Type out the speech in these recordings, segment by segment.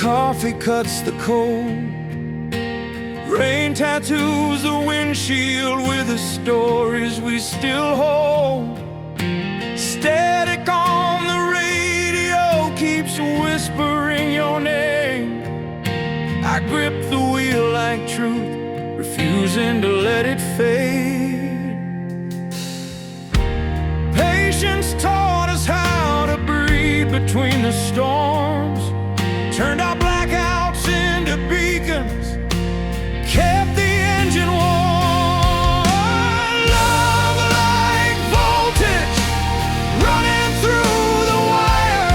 Coffee cuts the cold, rain tattoos the windshield with the stories we still hold. Static on the radio keeps whispering your name. I grip the wheel like truth, refusing to let it fade. Patience taught us how to breathe between the storms, turned our blackouts into beacons, kept the engine warm. Love like voltage, running through the wire,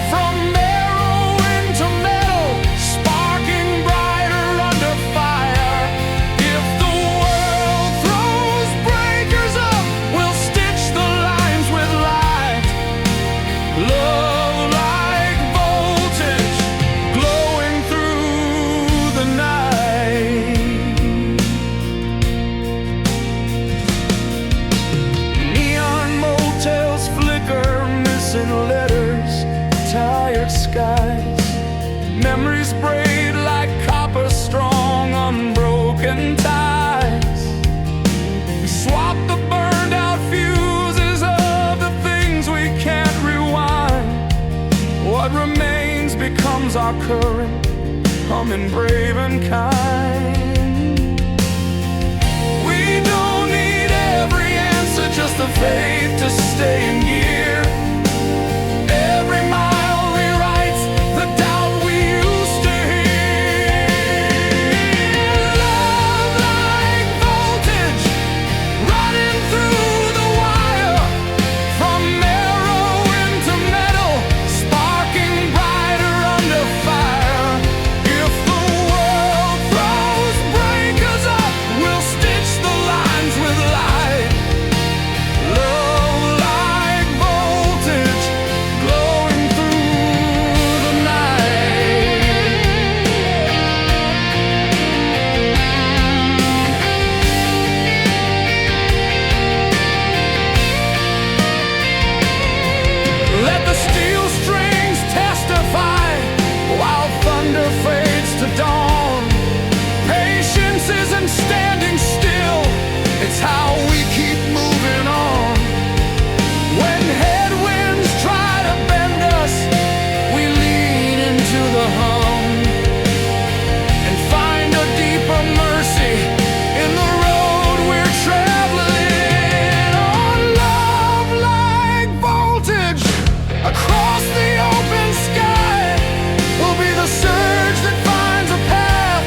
from marrow into metal, sparking brighter under fire. If the world throws breakers up, we'll stitch the lines with light. Love like voltage, glowing through the night. Neon motels flicker, missing letters, tired skies. Memories braid like copper strong, unbroken ties. We swap the burned out fuses of the things we can't rewind. What remains becomes our current, humming brave and kind. We don't need every answer, just the faith to stay in gear. Every mile rewrites the doubt we used to hear. Love like voltage, running through the wire, from marrow into metal, sparking brighter under fire. If the world throws breakers up, we'll stitch the lines with light. Love like voltage, glowing through the night. Let the steel strings testify while thunder fades to dawn. Patience isn't standing still, it's how we keep moving on. When headwinds try to bend us, we lean into the hum and find a deeper mercy in the road we're traveling on. Love like voltage, across the open sky, will be the surge that finds a path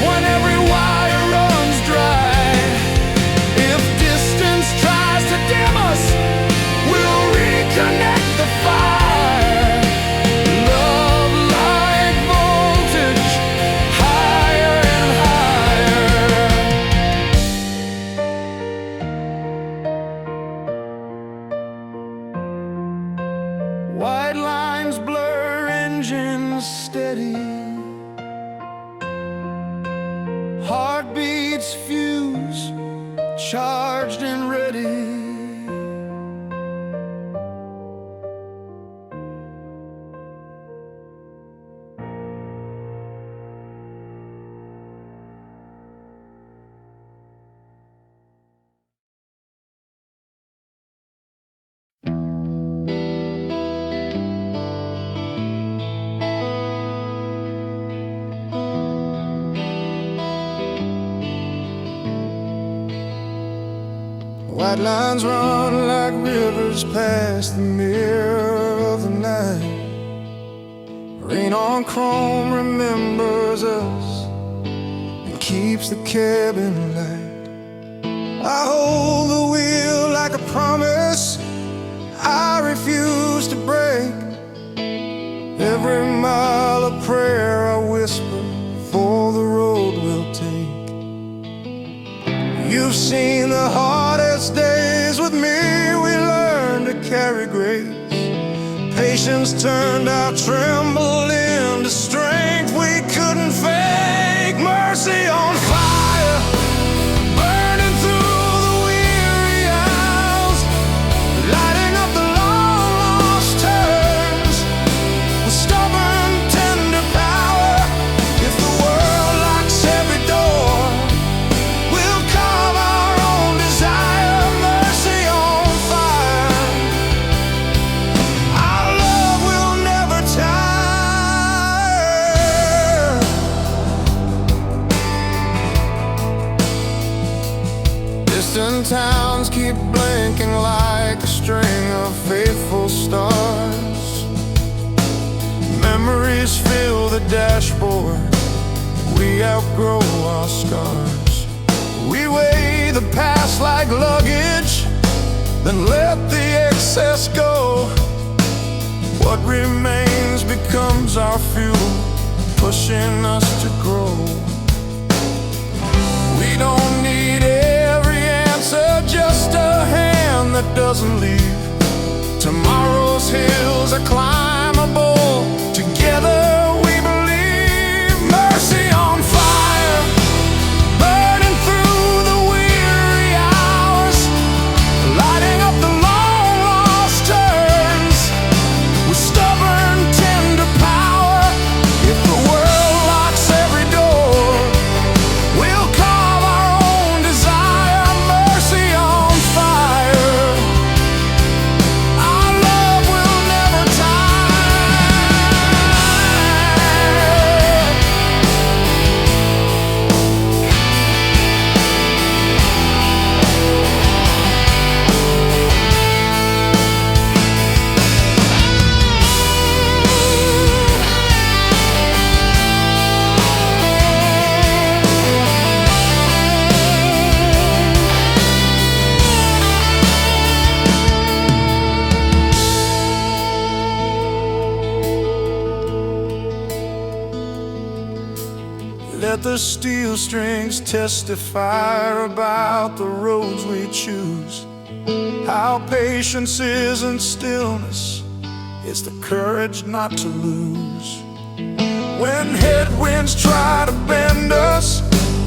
when every wire runs dry. If distance tries to dim us, we'll reconnect the fire. Love like voltage, higher and higher. White lines blur, engines steady, heartbeats fuse, charged and ready. White lines run like rivers past the mirror of the night. Rain on chrome remembers us and keeps the cabin light. I hold the wheel like a promise I refuse to break. Every mile of prayer I whisper for the road we'll take. You've seen the hardest days with me, we learned to carry grace. Patience turned our tremble into strength we couldn't fake. Mercy on fire, burning through the weary hours, lighting up the long lost turns with stubborn tender power. towns keep blinking like a string of faithful stars. Memories fill the dashboard, we outgrow our scars. We weigh the past like luggage, then let the excess go. What remains becomes our fuel, pushing us to grow. We don't need every answer, just a hand that doesn't leave. Tomorrow's hills are climbable, together we believe. Mercy on fire, burning through the weary hours, lighting up the long lost turns with stubborn tender power. If the world locks every door, we'll carve our own desire. Mercy on fire, our love will never let the steel strings testify about the roads we choose. How patience isn't stillness, it's the courage not to lose. When headwinds try to bend us,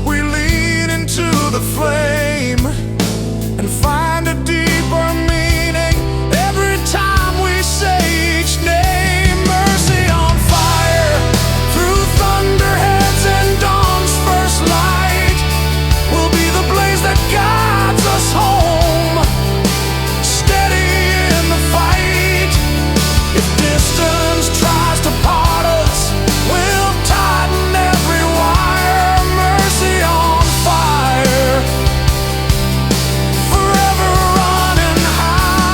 we lean into the flame and find a deeper meaning every time we say each name. Mercy on fire, through thunderheads and dawn's first light, will be the blaze that guides us home, steady in the fight. If distance tries to part us, we'll tighten every wire. Mercy on fire, forever running high.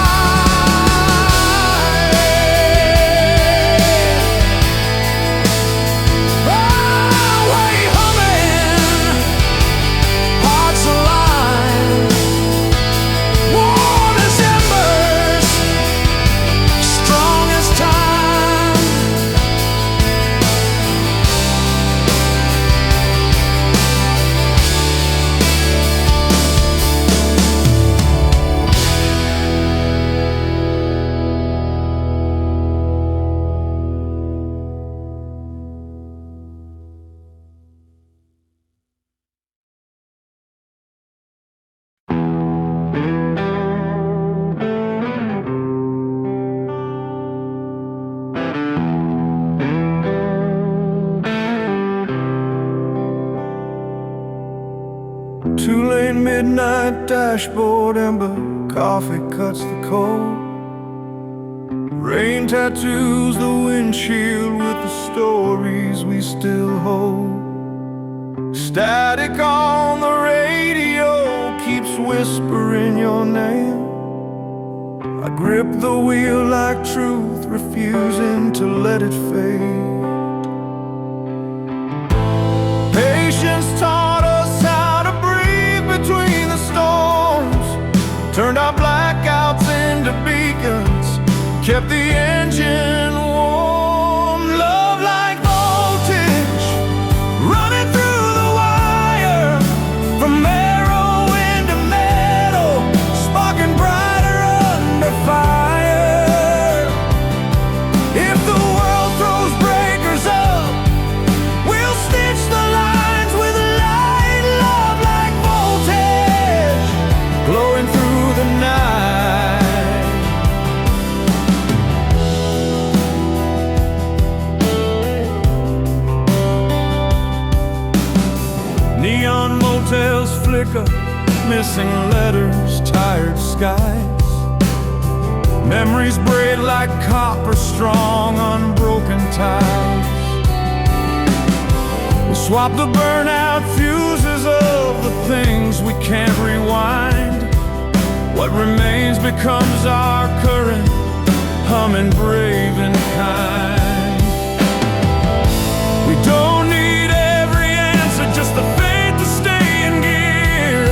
Way humming, hearts alive, warm as embers, strong as time. Too late midnight dashboard ember, coffee cuts the cold. Rain tattoos the windshield with the stories we still hold. Static on the radio keeps whispering your name. I grip the wheel like truth, refusing to let it fade. Patience taught us how to breathe between the storms, turned our blackouts into beacons, kept the engine warm. Love like voltage, running through the wire, from marrow into metal, sparking brighter under fire. If the world throws breakers up, we'll stitch the lines with light. Love like voltage, glowing through the night. Neon motels flicker, missing letters, tired skies. Memories braid like copper, strong, unbroken ties. We'll swap the burnout fuses of the things we can't rewind. What remains becomes our current, humming brave and kind. We don't need every answer, just the faith to stay in gear.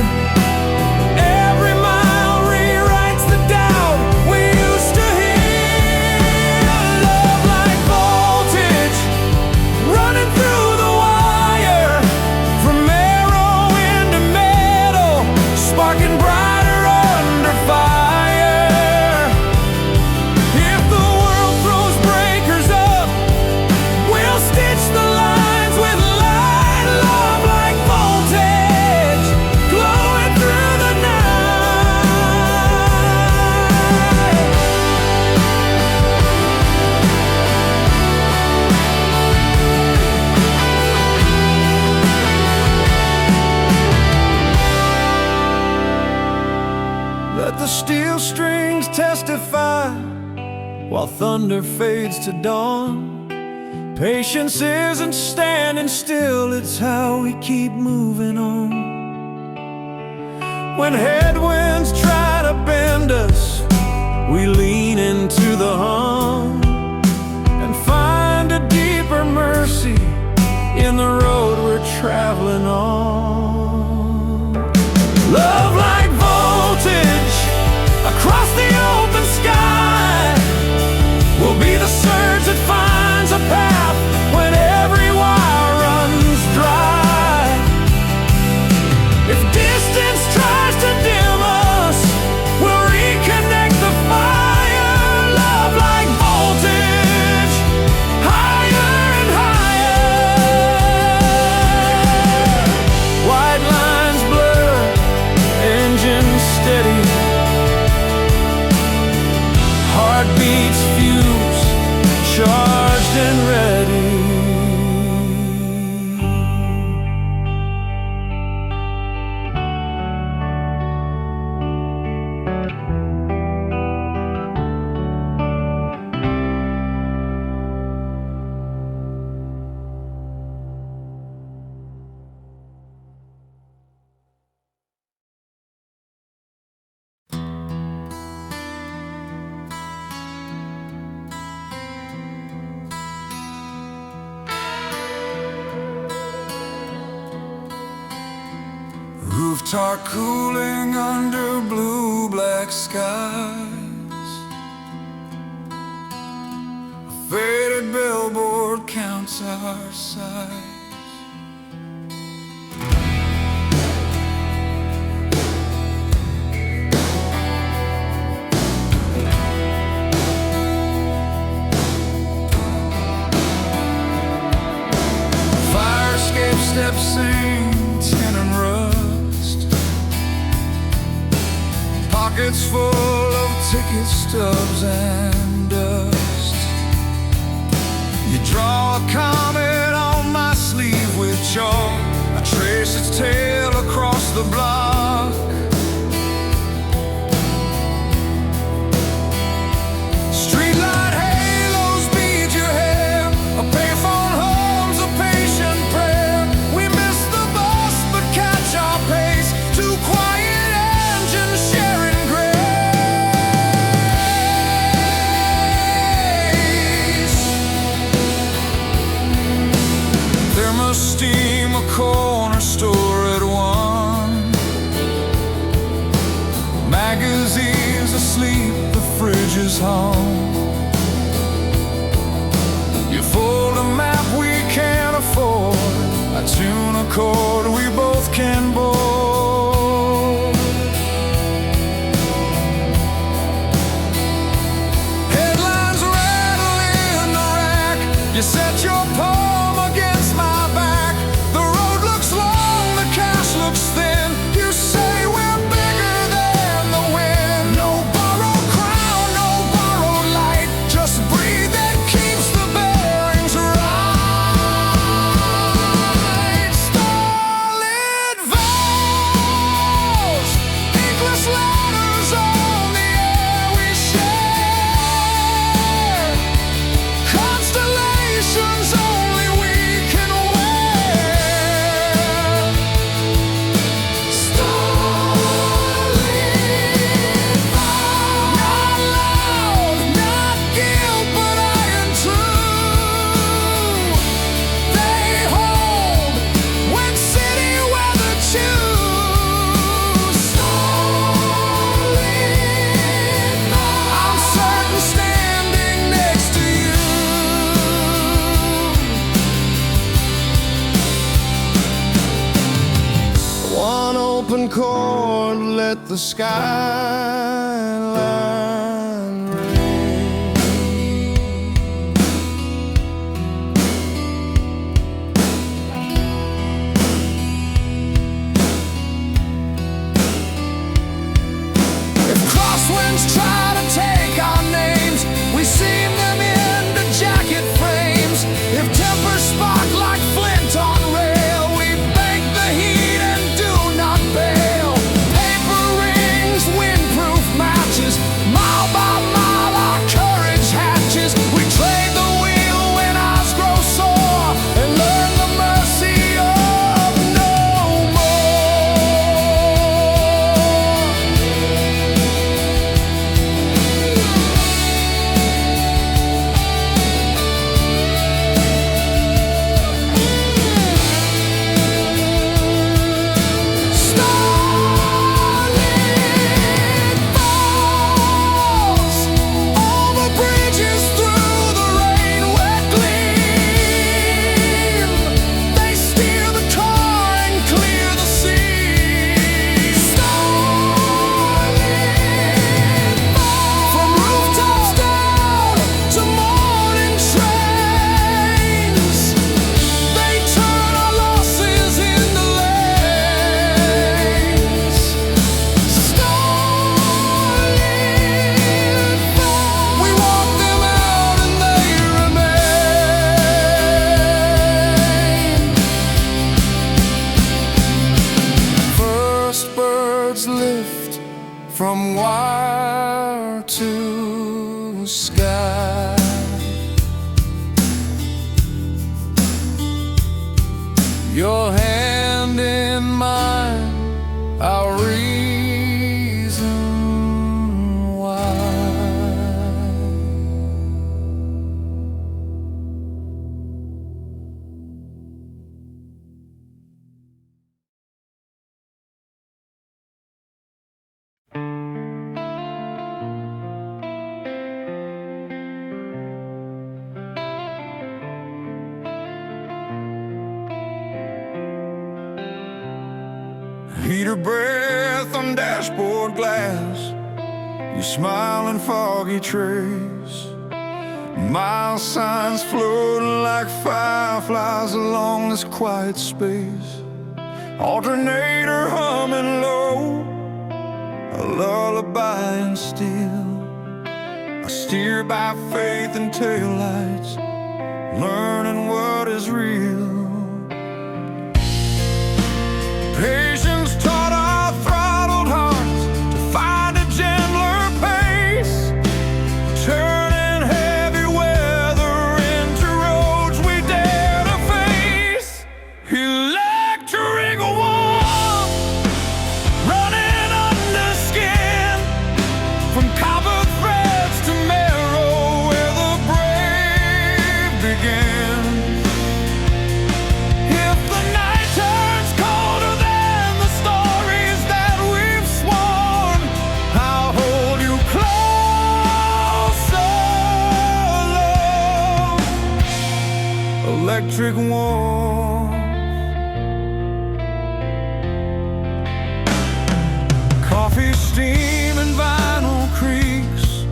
Every mile rewrites the doubt we used to hear. Love like voltage, running through the wire, from arrow into metal, sparking brighter under fire. If the world throws breakers up, we'll stitch the lines with light. Love like voltage, glowing through the night. Let the steel strings testify while thunder fades to dawn. Patience isn't standing still, it's how we keep moving on. When headwinds try to bend us, we lean into the hum and find a deeper mercy in the road we're traveling on. Love like voltage across the open sky will be the surge that finds a path when every wire runs dry. If distance tries to dim us, we'll reconnect the fire. Love like voltage, higher and higher. White lines blur, engine steady, heartbeats fuse, charged and ready. Rooftop cooling under blue-black skies. A faded billboard counts our size. Fire escape steps sing tin and rust, pockets full of ticket stubs and dust. You draw a comet on my sleeve with chalk, I trace its tail across the block. Streetlight halos bead your hair, a payphone hums a patient prayer. We miss the bus but catch our pace, too quiet engines sharing grace. Thermos steam a corner store at 1, magazines asleep, the fridge is home. You fold a map we can't afford, I tune a chord we both can board. Headlines rattle in the rack, you set your palm against my back. The road looks long, the cash looks thin. You say we're bigger than the wind. No borrowed crown, no borrowed light, just breathe that keeps the bearings right. Starlit vows, inkless letters on the air we share. Constellations only chord, let the skyline ring. If crosswinds try to take our names, we seam them into jacket frames. If tempers spark like flint on rail, we bake the heat and do not bail. Paper rings, windproof matches, mile by mile our courage hatches. We trade the wheel when eyes grow sore and learn the mercy of no Starlit Vows, over bridges through the rain-wet gleam. They steer the car and clear the sea. Starlit Vows, from rooftops down to morning trains. They turn our losses into lanes. Starlit Vows, we walk them out and they remain. First birds lift from wire to sky. Your hand in mine, our reason why. Heater breath on dashboard glass, you smile in foggy trace. Mile signs floating like fireflies along this quiet space. Alternator humming low, a lullaby and still. I steer by faith and taillights, learning what is real. Patience taught our throttled hearts to find a gentler pace, turning heavy weather into roads we dare to face. Electric warmth running under skin, from copper threads to marrow where the brave begin. If the night turns colder than the stories that we've sworn, I'll hold you closer, love. Electric warmth. Coffee steam and vinyl creaks,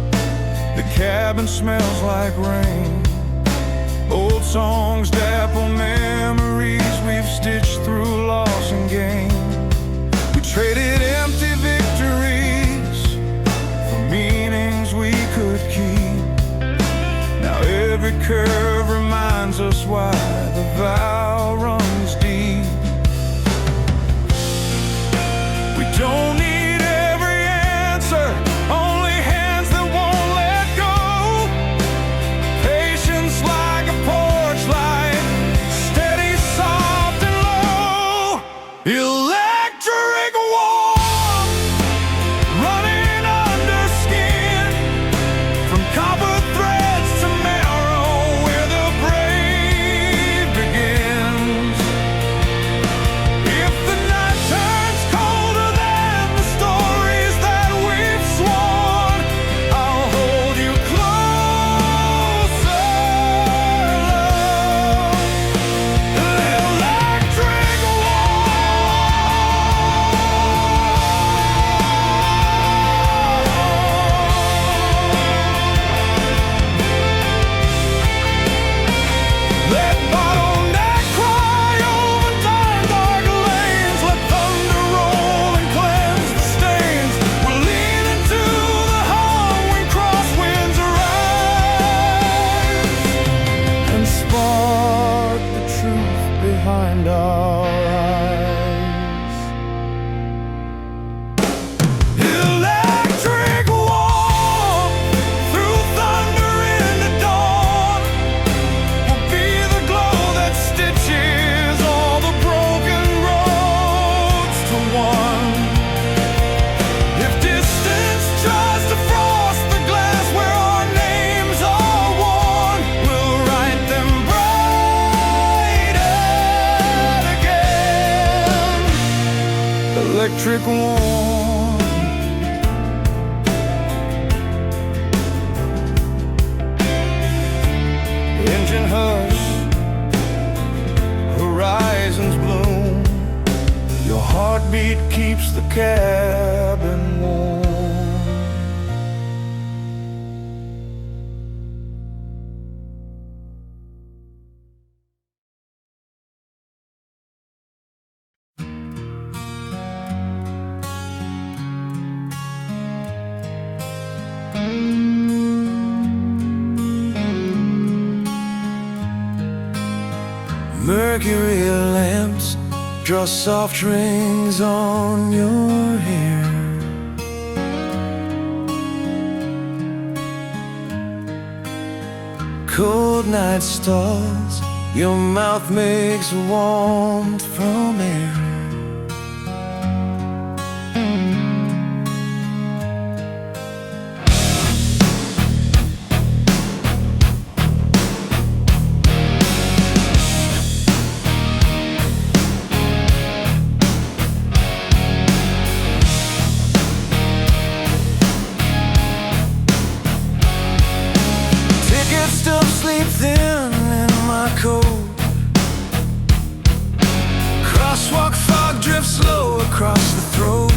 the cabin smells like rain. Old songs, dapple memories we've stitched through loss and gain. We traded empty victories for meanings we could keep. Now every curve reminds us why the vow runs deep. We don't need every answer, only hands that won't let go. Patience like a porch light, steady, soft and low. Electric warmth running under skin, from copper threads to marrow where the brave begin. behind our eyes. Electric warmth through thunder into dawn will be the glow that stitches all the broken roads to one. If distance tries to frost the glass where our names are worn, we'll write them brighter again. Electric warmth, engine hush, horizons bloom. Your heartbeat keeps the cabin warm. Mercury lamps draw soft rings on your hair. Cold night stalls, your mouth makes warmth from air. Sleep thin in my coat. Crosswalk fog drifts slow across the throat.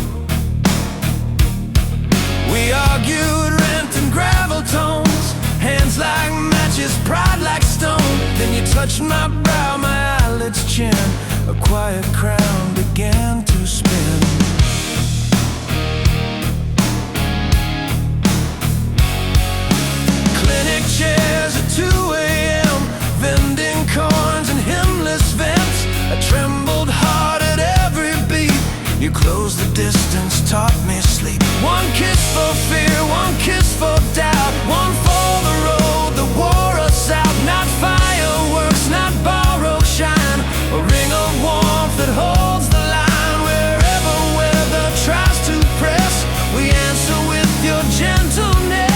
We argued rent and gravel tones, hands like matches, pride like stone. Then you touched my brow, my eyelids chin. A quiet crown began to spin. Clinic chairs at 2 a.m., vending corns and hymnless vents. I trembled hard at every beat. You closed the distance, taught me sleep. One kiss for fear, one kiss for doubt, one for the road that wore us out. Not fireworks, not borrowed shine, a ring of warmth that holds the line. Wherever weather tries to press, we answer with your gentleness.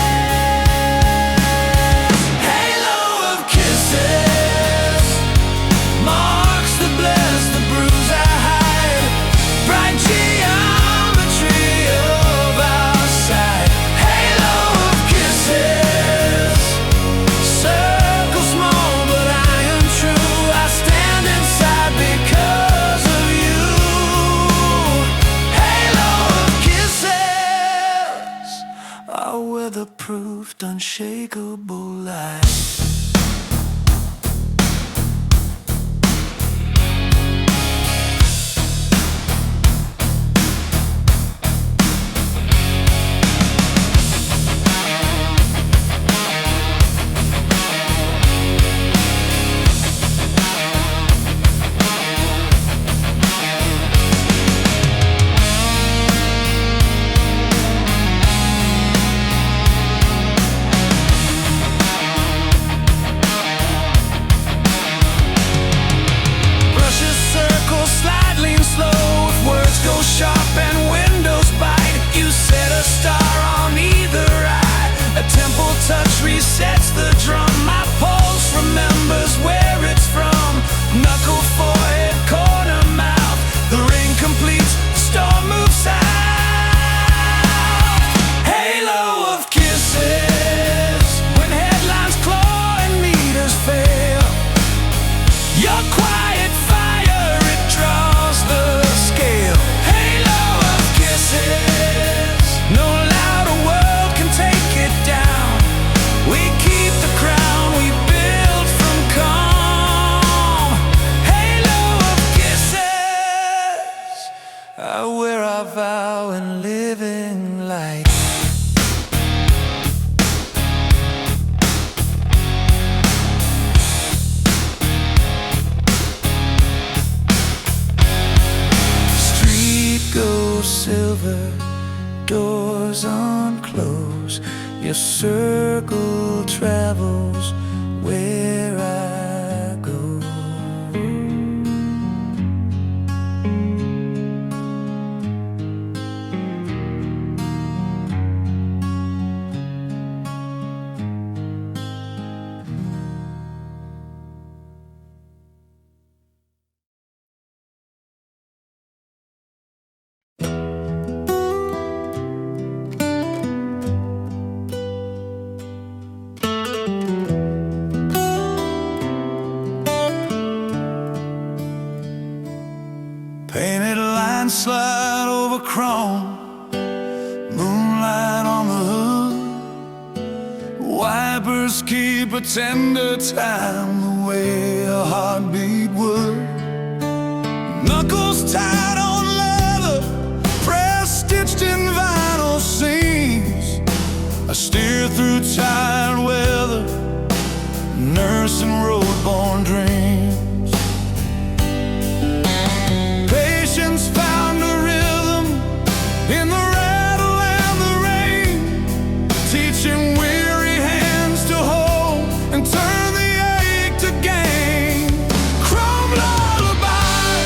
Weatherproofed, unshakable light. silver, doors unclose. Your circle travels where I go. Painted lines slide over chrome, moonlight on the hood. Wipers keep a tender time the way a heartbeat would. Knuckles tied on leather, press stitched in vinyl seams. I steer through tired weather, nursing road-born dreams. Found a rhythm in the rattle and the rain, teaching weary hands to hold and turn the ache to gain. Chrome lullaby,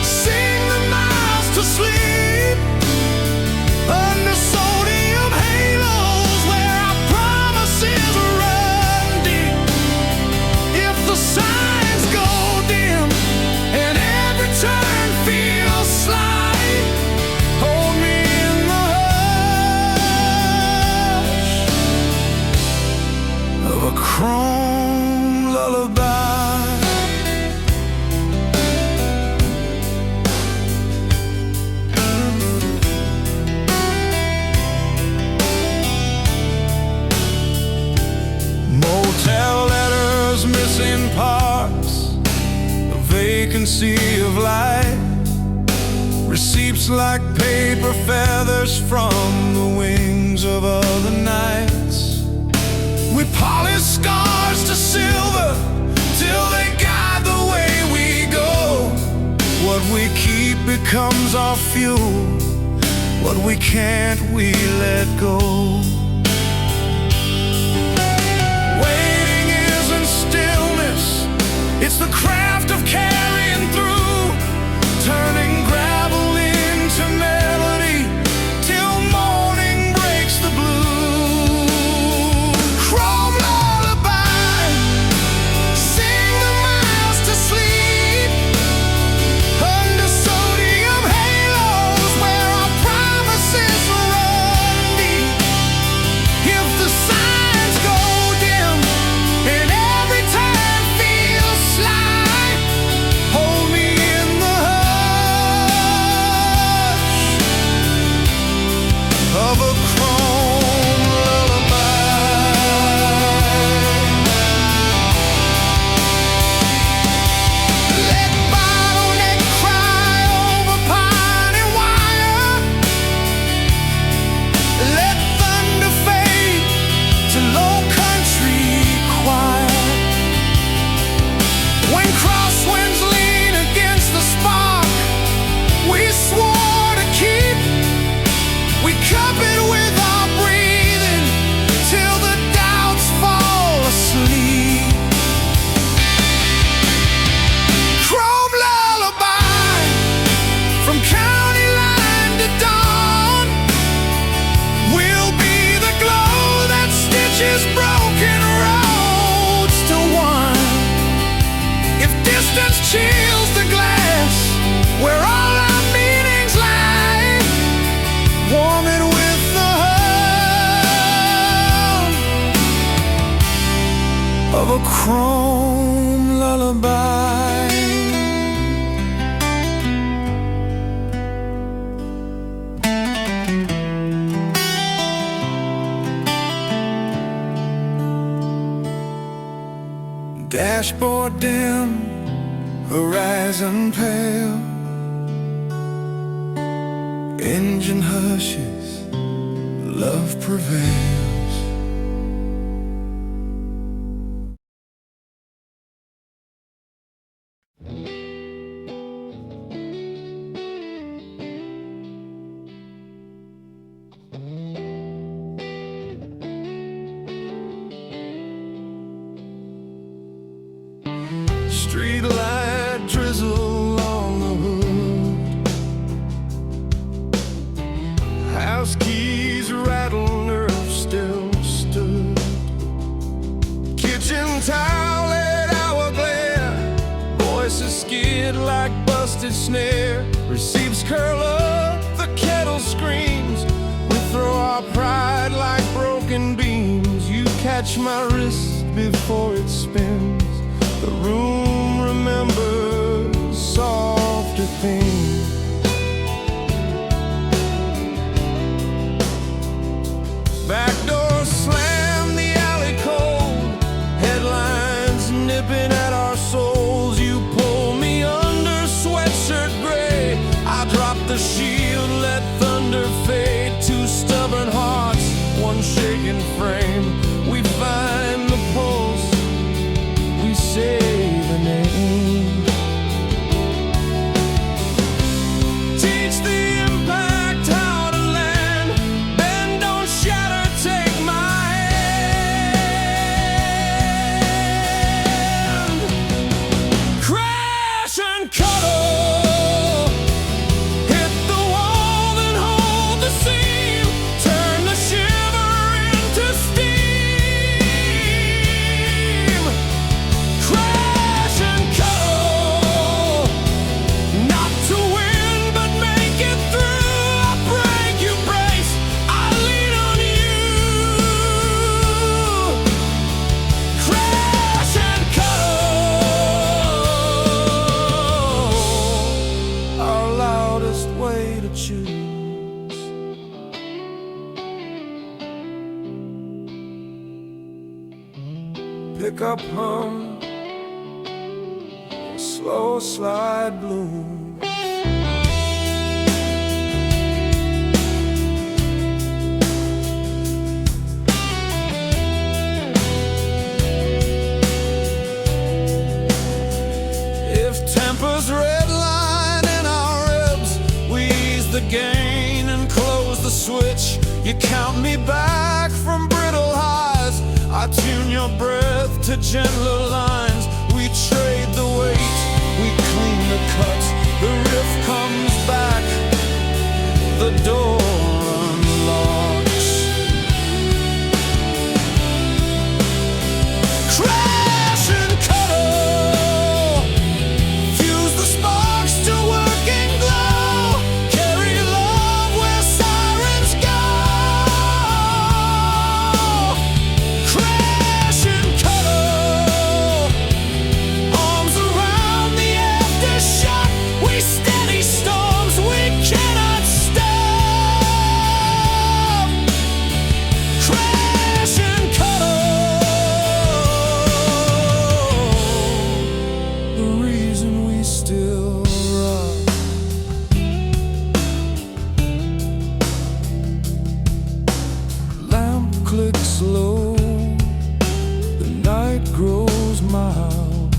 sing the miles to sleep under sodium halos where our promises run deep. If the signs go dim and every turn feels slight, hold me in the hush of a chrome lullaby. Motel letters, missing parts, a vacancy of light. Receipts like paper feathers from the wings of other nights. We polish scars to silver till they guide the way we go. What we keep becomes our fuel, what we can't we let go. Waiting isn't stillness, it's the craft of carrying through, turning gravel into melody till morning breaks the blue. Chrome lullaby, sing the miles to sleep under sodium halos where our promises run deep. If the signs go dim and every turn feels slight, hold me in the of a chrome lullaby. Let bottleneck cry over pine and wire. Let thunder fade to low country choir. When crosswinds lean against the spark we swore to keep, we cup it with our breathing till the doubts fall asleep. Chrome lullaby, from county line to dawn, we'll be the glow that stitches broken roads to one. If distance chills the glass where all our meanings lie, warm it with the hum of a chrome lullaby. Dashboard dim, horizon pale, engine hushes, love prevails. Streetlight drizzle on the hood. House keys rattle, nerves still stood. Kitchen tile at hour glare. Voices skid like busted snare. Receipts curl up, the kettle screams. We throw our pride like broken beams. You catch my wrist before it spins. The room remembers softer things. Back door slam, the alley cold. Headlines nipping at our souls. You pull me under, sweatshirt gray. I drop the shield, let thunder fade. Two stubborn hearts, one shaking frame. We find the pulse, we say the name. Teach the impact how to land. Bend, don't shatter, take my hand. Crash and cuddle. Hit the wall, then hold the seam. Turn the shiver into steam. Crash and cuddle. Not to win, but make it through. I break, you brace. I lean on you. Crash and cuddle. Our loudest way to choose. Pick up hum, slow slide bloom. If tempers redline in our ribs, we ease the gain and close the switch. You count me back from brittle highs. I tune your breath to gentler lines. We trade the weight, we clean the cuts. The riff comes back, the door unlocks. Crash and cuddle. Fuse the sparks to working glow. Carry love where sirens go. Crash and cuddle. Arms around the aftershock. We steady storms we cannot stop. Crash and cuddle. The reason we still rock. Lamp clicks low, the night grows mild.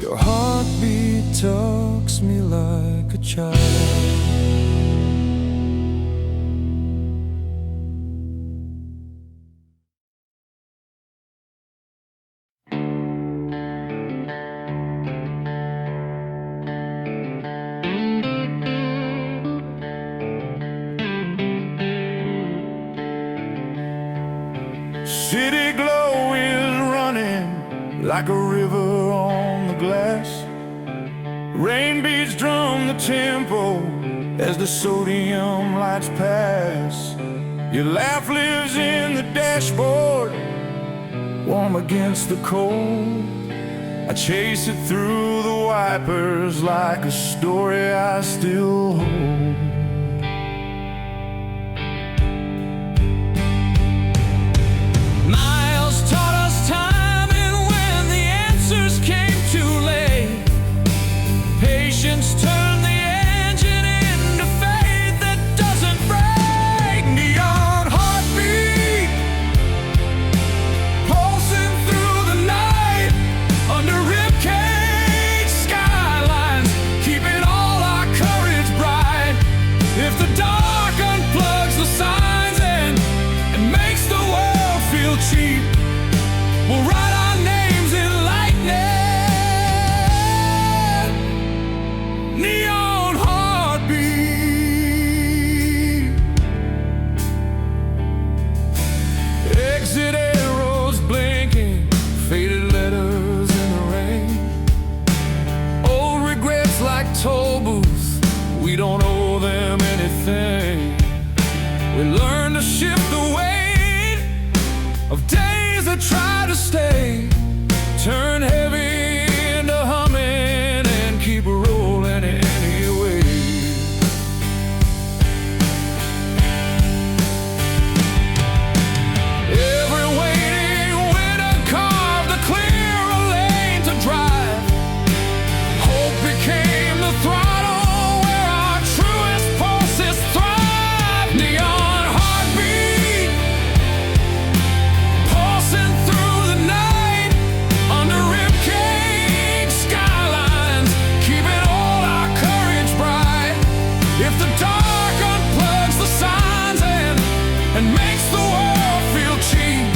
Your heartbeat tucks me like a child. City glow is running like a river on the glass. Rain beats drum the tempo as the sodium lights pass. Your laugh lives in the dashboard, warm against the cold. I chase it through the wipers like a story I still hold. Miles taught us time, and when the answers came too late, patience turned the engine into faith that doesn't break. Neon heartbeat pulsing through the night under ribcage skylines, keeping all our courage bright. We learn to shift the weight of days that try to stay. Turn heavy into humming and keep rolling anyway. Every waiting winter carved to clear a lane to drive. Hope became the throttle where our truest pulses thrive. Neon heartbeat pulsing through the night under ribcage skylines, keeping all our courage bright. If the dark unplugs the signs and makes the world feel cheap,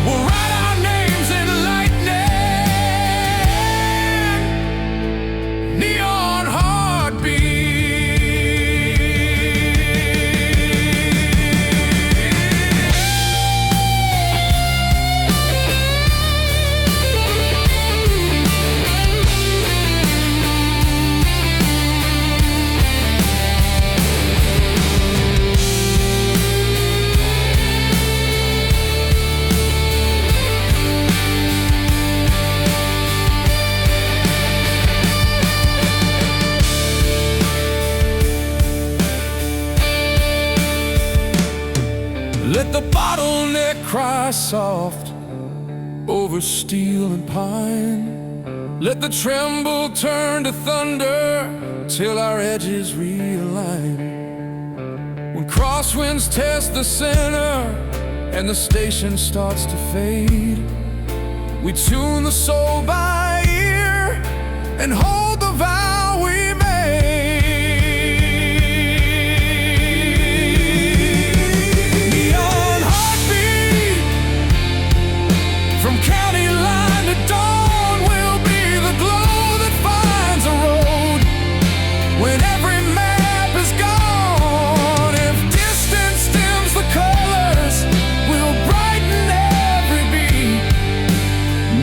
we'll write our names in lightning. Neon heartbeat. Let the bottleneck cry soft over steel and pine. Let the tremble turn to thunder till our edges realign. When crosswinds test the center and the station starts to fade, we tune the soul by ear and hold the vow we made. Neon heartbeat, from county line to dawn, will be the glow that finds a road when every map is gone. If distance dims the colors, we'll brighten every beat.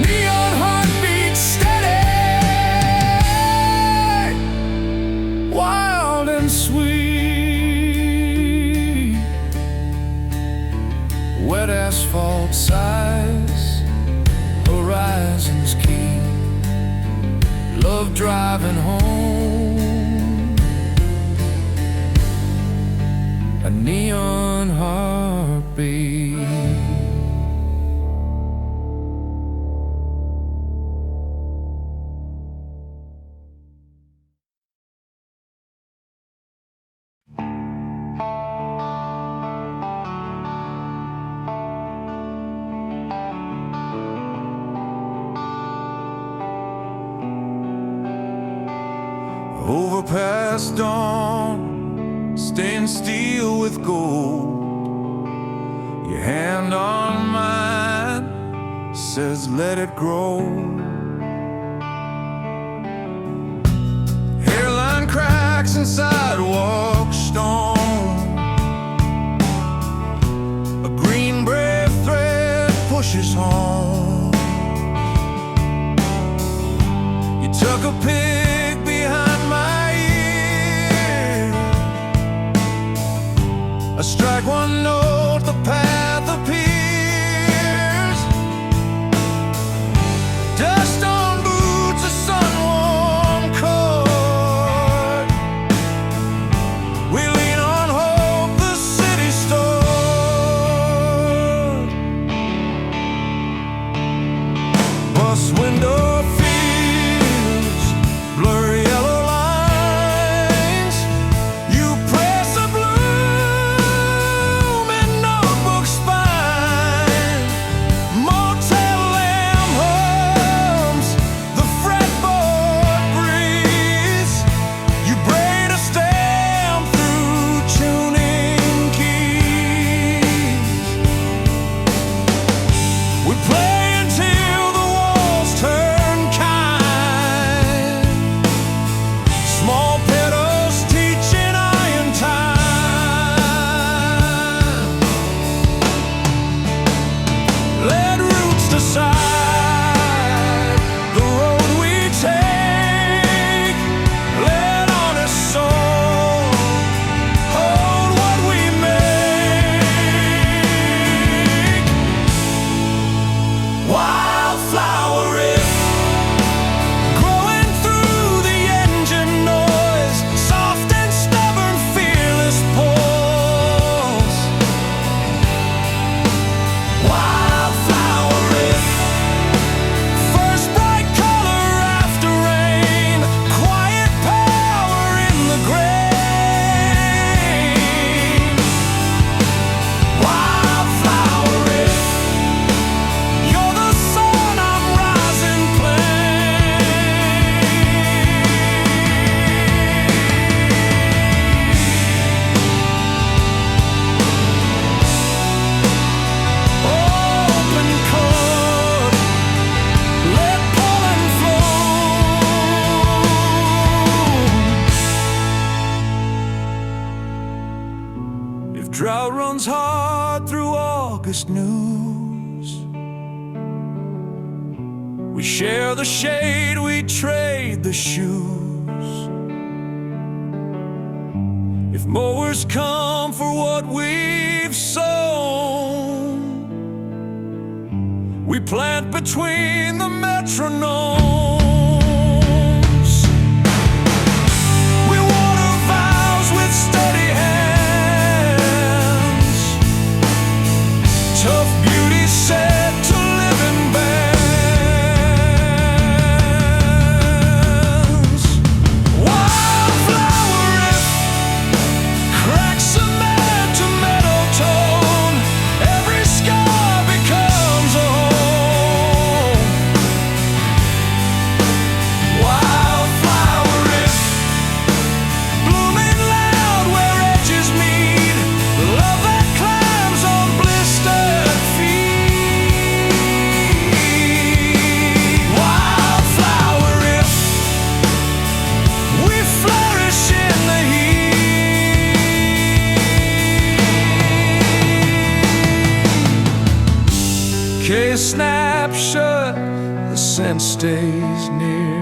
Neon heartbeat steady, wild and sweet. Wet asphalt sighs, horizons keen. Love driving home, a neon heartbeat. Over past dawn, stained steel with gold. Your hand on mine says let it grow. Hairline cracks and sidewalk stone. A green brave thread pushes home. You took a pig behind my ear. I strike one note, the path appears. Dust on boots, a sun-warm coat. We lean on hope, the city stored. Bus window fields, blurry yellow lines. You press a bloom in notebook spine. Motel lamp hums, the fretboard breeze. You braid a stem through tuning keys. We play until the walls turn runs hard through August news. We share the shade, we trade the shoes. If mowers come for what we've sown, we plant between the metronomes. We water vows with steady hands. Tough beauty said to live in bands. Wildflower Riff cracks cement to meadow tone. Every scar becomes a home. Wildflower Riff, blooming loud where edges meet. Love that climbs on blistered feet. Wildflower Riff, we flourish in the heat. Case snap shut, the scent stays near.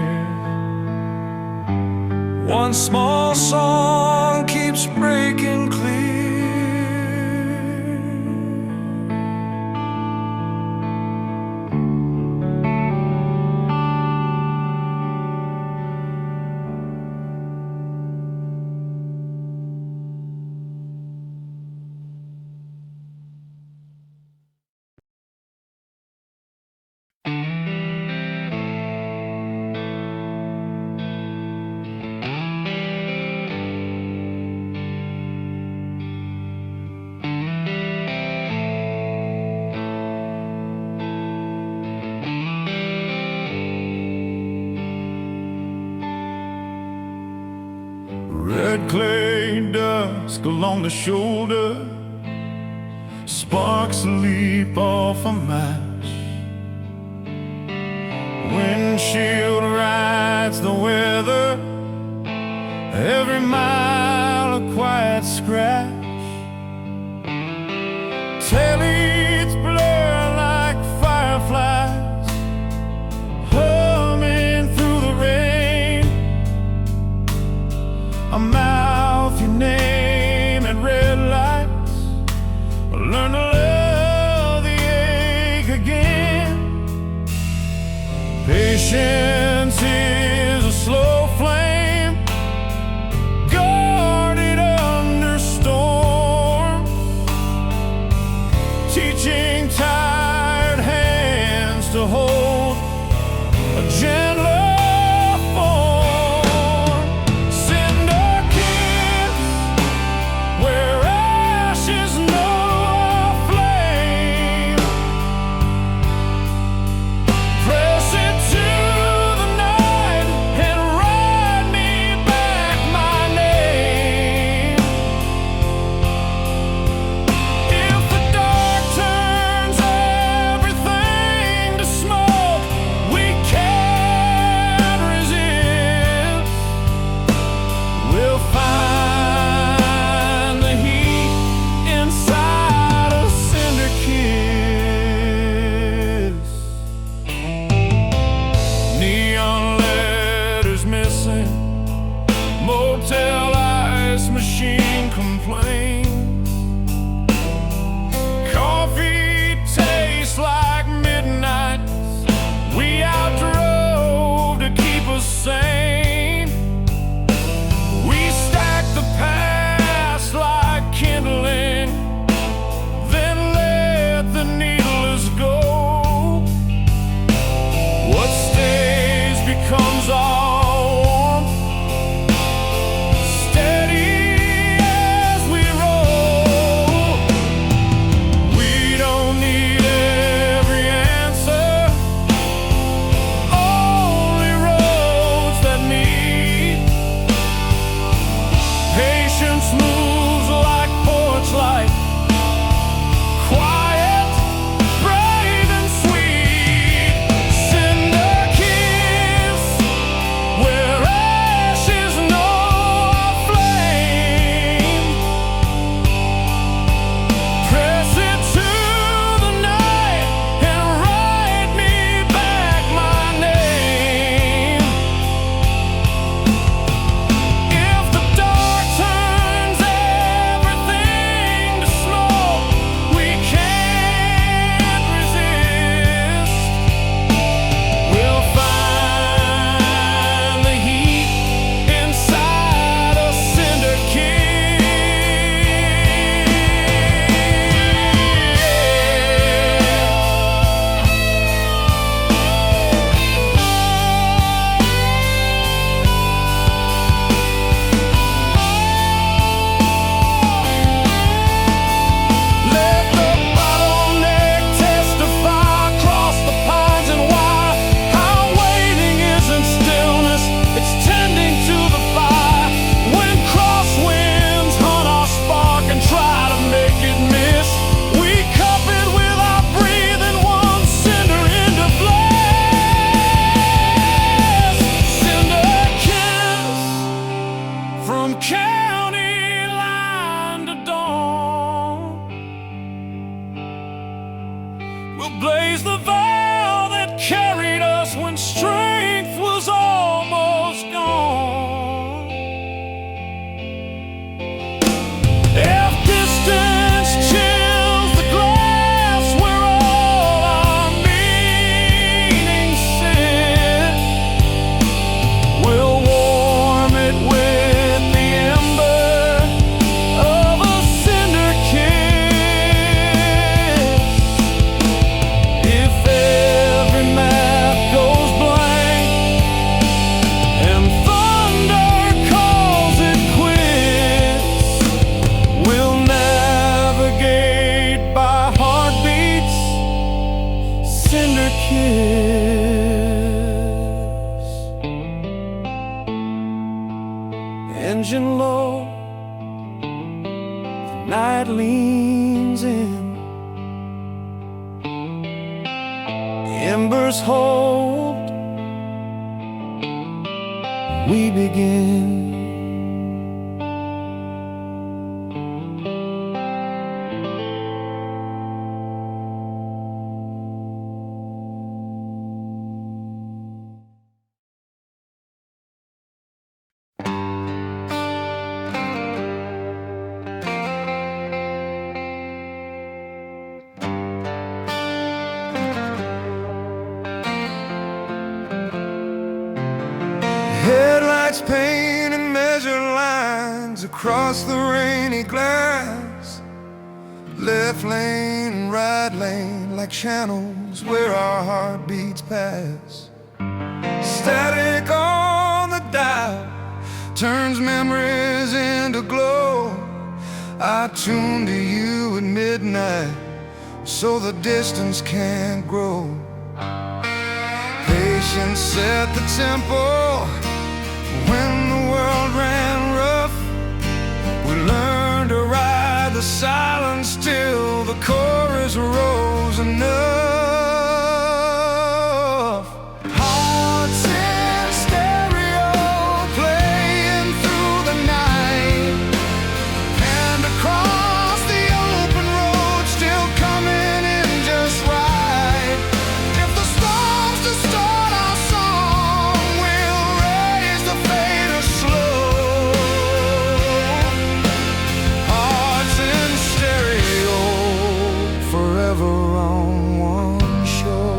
One small song keeps breaking clear. Red clay dusk along the shoulder, sparks leap off a match. Windshield rides the weather, every mile a quiet scratch. Taillights blur like fireflies, humming through the rain. I mouth your name at red lights, learn to love the ache again. Patience is a slow flame, guarded under storm, teaching tired hands to hold a gentler form. Cinder Kiss, where ashes know a flame. Press it to the night and write me back my name. If the dark turns everything to smoke, we carry engine low, the night leans in, embers hold, we begin. Headlights painting measured lines across the rainy glass. Left lane, right lane, like channels where our heartbeats pass. Static on the dial turns memories into glow. I tune to you at midnight so the distance can't grow. Patience set the tempo. When the world ran rough, we learned to ride the silence till the chorus rose enough. Hearts in stereo playing through the night, and across the open road still coming in just right. If the storms distort our song, we'll raise the fader slow. Hearts in stereo, forever on one show.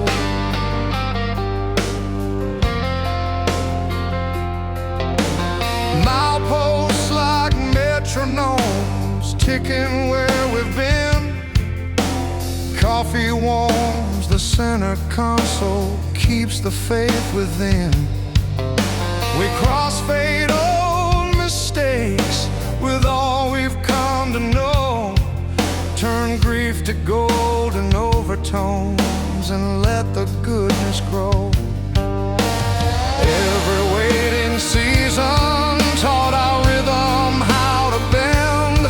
Mileposts like metronomes ticking where we've been. Coffee warms the center console, keeps the faith within. We cross fatal mistakes with all we've come to know. Turn grief to golden overtones and let the goodness grow. Every waiting season taught our rhythm how to bend.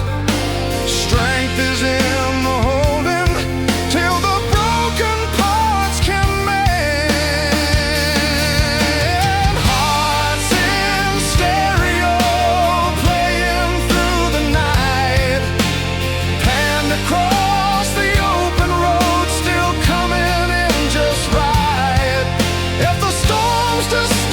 Strength is in the holding till the broken parts can mend. Hearts in stereo playing through the night, panned across the open road still coming in just right. If the storms distort